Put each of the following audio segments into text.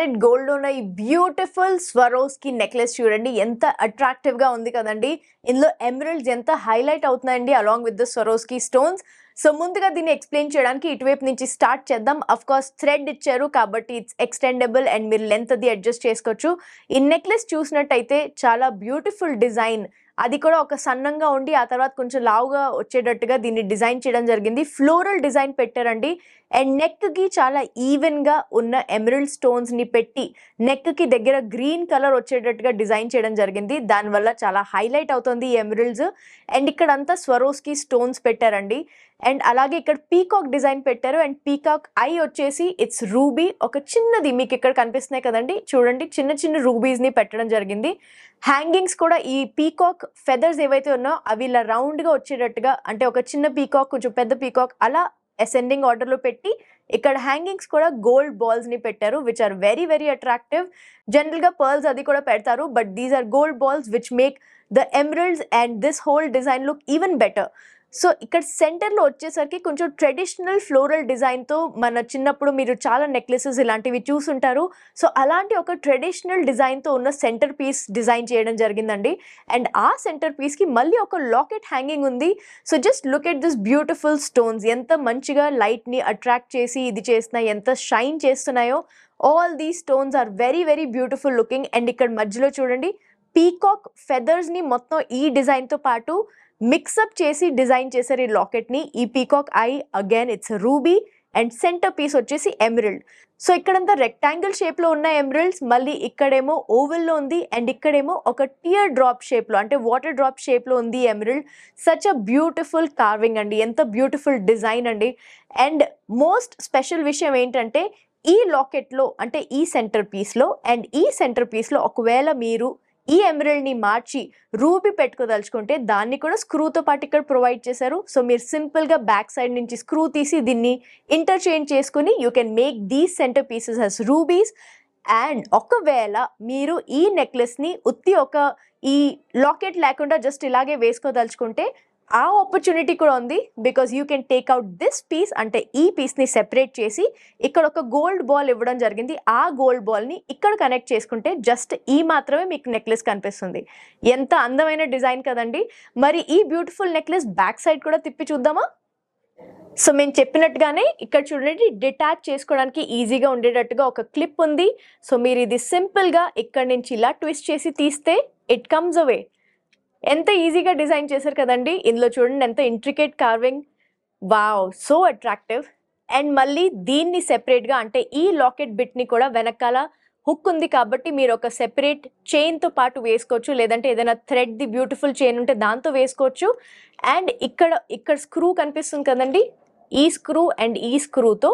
Carat gold లో ఉన్న ఈ బ్యూటిఫుల్ స్వరోస్కి నెక్లెస్ చూడండి, ఎంత అట్రాక్టివ్ గా ఉంది కదండి. ఇందులో ఎమరల్డ్స్ ఎంత హైలైట్ అవుతున్నాయండి along with the Swarovski stones. So ముందుగా దీన్ని ఎక్స్ప్లెయిన్ చేయడానికి ఇటువైపు నుంచి స్టార్ట్ చేద్దాం. అఫ్ కోర్స్ థ్రెడ్ ఇచ్చారు కాబట్టి ఇట్స్ ఎక్స్టెండబుల్ అండ్ మీరు లెంత్ అది అడ్జస్ట్ చేసుకోవచ్చు. ఈ నెక్లెస్ చూసినట్టయితే చాలా బ్యూటిఫుల్ డిజైన్, అది కూడా ఒక సన్నంగా ఉండి ఆ తర్వాత కొంచెం లావుగా వచ్చేటట్టుగా దీన్ని డిజైన్ చేయడం జరిగింది. ఫ్లోరల్ డిజైన్ పెట్టారండి. అండ్ నెక్కి చాలా ఈవెన్గా ఉన్న ఎమరల్డ్ స్టోన్స్ని పెట్టి నెక్కి దగ్గర గ్రీన్ కలర్ వచ్చేటట్టుగా డిజైన్ చేయడం జరిగింది. దానివల్ల చాలా హైలైట్ అవుతుంది ఈ ఎమరల్డ్స్. అండ్ ఇక్కడంతా స్వరోస్కి స్టోన్స్ పెట్టారండి. అండ్ అలాగే ఇక్కడ పీకాక్ డిజైన్ పెట్టారు. అండ్ పీకాక్ ఐ వచ్చేసి ఇట్స్ రూబీ, ఒక చిన్నది మీకు ఇక్కడ కనిపిస్తున్నాయి కదండి, చూడండి చిన్న చిన్న రూబీస్ని పెట్టడం జరిగింది. హ్యాంగింగ్స్ కూడా ఈ పీకాక్ ఫెదర్స్ ఏవైతే ఉన్నాయో అవి ఇలా రౌండ్గా వచ్చేటట్టుగా, అంటే ఒక చిన్న పీకాక్ కొంచెం పెద్ద పీకాక్ అలా అసెండింగ్ ఆర్డర్లో పెట్టి ఇక్కడ హ్యాంగింగ్స్ కూడా గోల్డ్ బాల్స్ని పెట్టారు which are very very attractive. జనరల్గా పర్ల్స్ అది కూడా పెడతారు, but these are gold balls which make the emeralds and this whole design look even better. So ఇక్కడ సెంటర్లో వచ్చేసరికి కొంచెం ట్రెడిషనల్ ఫ్లోరల్ డిజైన్తో, మన చిన్నప్పుడు మీరు చాలా నెక్లెసెస్ ఇలాంటివి చూసుంటారు. సో అలాంటి ఒక ట్రెడిషనల్ డిజైన్తో ఉన్న సెంటర్ పీస్ డిజైన్ చేయడం జరిగిందండి. అండ్ ఆ సెంటర్ పీస్కి మళ్ళీ ఒక లాకెట్ హ్యాంగింగ్ ఉంది. So just look at this beautiful stones, ఎంత మంచిగా లైట్ని అట్రాక్ట్ చేసి ఇది చేస్తున్నాయి, ఎంత షైన్ చేస్తున్నాయో. All these stones are very very beautiful looking. And ఇక్కడ మధ్యలో చూడండి పీకాక్ ఫెదర్స్ని మొత్తం ఈ డిజైన్తో పాటు మిక్సప్ చేసి డిజైన్ చేశారు ఈ లాకెట్ని. ఈ peacock eye again it's ruby and centre piece వచ్చేసి ఎమరల్డ్. సో ఇక్కడంతా రెక్టాంగిల్ షేప్లో ఉన్న ఎమరల్డ్స్, మళ్ళీ ఇక్కడేమో ఓవెల్లో ఉంది అండ్ ఇక్కడేమో ఒక టియర్ డ్రాప్ షేప్లో, అంటే వాటర్ డ్రాప్ షేప్లో ఉంది emerald. Such a beautiful carving అండి, ఎంత బ్యూటిఫుల్ డిజైన్ అండి. అండ్ మోస్ట్ స్పెషల్ విషయం ఏంటంటే ఈ లాకెట్లో, అంటే ఈ సెంటర్ పీస్లో అండ్ ఈ సెంటర్ పీస్లో ఒకవేళ మీరు ఈ ఎమరల్డ్ని మార్చి రూబీ పెట్టుకోదలుచుకుంటే దాన్ని కూడా స్క్రూతో పాటు ఇక్కడ ప్రొవైడ్ చేశారు. సో మీరు సింపుల్గా బ్యాక్ సైడ్ నుంచి స్క్రూ తీసి దీన్ని ఇంటర్చేంజ్ చేసుకుని you can make these centre pieces as rubies. And ఒకవేళ మీరు ఈ నెక్లెస్ని ఉత్తి ఒక ఈ లాకెట్ లేకుండా జస్ట్ ఇలాగే వేసుకోదలుచుకుంటే ఆ ఆపర్చునిటీ కూడా ఉంది. Because you can take out this piece, అంటే ఈ పీస్ని సెపరేట్ చేసి ఇక్కడ ఒక గోల్డ్ బాల్ ఇవ్వడం జరిగింది. ఆ గోల్డ్ బాల్ని ఇక్కడ కనెక్ట్ చేసుకుంటే జస్ట్ ఈ మాత్రమే మీకు నెక్లెస్ కనిపిస్తుంది. ఎంత అందమైన డిజైన్ కదండి. మరి ఈ బ్యూటిఫుల్ నెక్లెస్ బ్యాక్ సైడ్ కూడా తిప్పి చూద్దామా? సో మేము చెప్పినట్టుగానే ఇక్కడ చూడండి డిటాచ్ చేసుకోవడానికి ఈజీగా ఉండేటట్టుగా ఒక క్లిప్ ఉంది. సో మీరు ఇది సింపుల్గా ఇక్కడ నుంచి ఇలా ట్విస్ట్ చేసి తీస్తే ఇట్ కమ్స్ అవే. ఎంత ఈజీగా డిజైన్ చేశారు కదండి. ఇందులో చూడండి ఎంత intricate carving, wow so attractive. And మళ్ళీ దీన్ని సెపరేట్గా, అంటే ఈ లాకెట్ బిట్ని కూడా వెనకాల హుక్ ఉంది కాబట్టి మీరు ఒక సెపరేట్ చైన్తో పాటు వేసుకోవచ్చు, లేదంటే ఏదైనా థ్రెడ్ది బ్యూటిఫుల్ చైన్ ఉంటే దాంతో వేసుకోవచ్చు. అండ్ ఇక్కడ స్క్రూ కనిపిస్తుంది కదండి, ఈ స్క్రూ అండ్ ఈ స్క్రూతో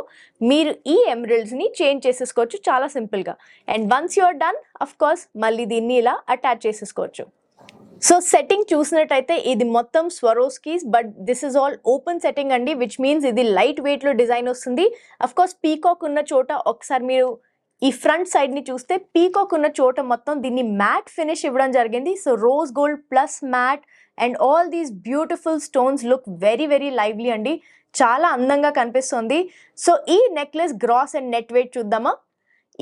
మీరు ఈ ఎమరల్డ్స్ని చేంజ్ చేసేసుకోవచ్చు చాలా సింపుల్గా. And once you're done of course మళ్ళీ దీన్ని ఇలా అటాచ్ చేసేసుకోవచ్చు. సో సెట్టింగ్ చూసినట్టయితే ఇది మొత్తం Swarovskis, but this is all open setting అండి, విచ్ మీన్స్ ఇది లైట్ వెయిట్లో డిజైన్ వస్తుంది. అఫ్ కోర్స్ పీకాక్ ఉన్న చోట ఒకసారి మీరు ఈ ఫ్రంట్ సైడ్ని చూస్తే పీకాక్ ఉన్న చోట మొత్తం దీన్ని మ్యాట్ ఫినిష్ ఇవ్వడం జరిగింది. So rose gold plus matte and all these beautiful stones look very very lively అండి, చాలా అందంగా కనిపిస్తుంది. సో ఈ necklace gross and net weight చూద్దామా?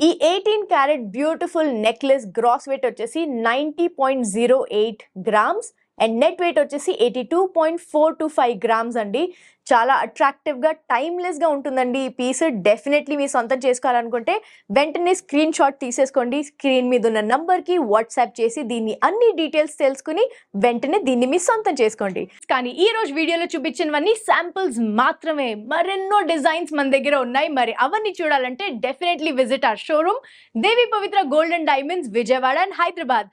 ఈ 18 carat beautiful necklace gross weight వచ్చేసి 90.08 గ్రామ్స్ అండ్ నెట్ వెయిట్ వచ్చేసి 82.425 గ్రామ్స్ అండి. చాలా అట్రాక్టివ్గా టైమ్లెస్గా ఉంటుందండి ఈ పీస్. డెఫినెట్లీ మీరు సొంతం చేసుకోవాలనుకుంటే వెంటనే స్క్రీన్ షాట్ తీసేసుకోండి, స్క్రీన్ మీద ఉన్న నంబర్కి వాట్సాప్ చేసి దీన్ని అన్ని డీటెయిల్స్ తెలుసుకుని వెంటనే దీన్ని మీ సొంతం చేసుకోండి. కానీ ఈ రోజు వీడియోలో చూపించినవన్నీ శాంపుల్స్ మాత్రమే, మరెన్నో డిజైన్స్ మన దగ్గర ఉన్నాయి. మరి అవన్నీ చూడాలంటే definitely visit our showroom Devi Pavitra gold and diamonds, Vijayawada and Hyderabad.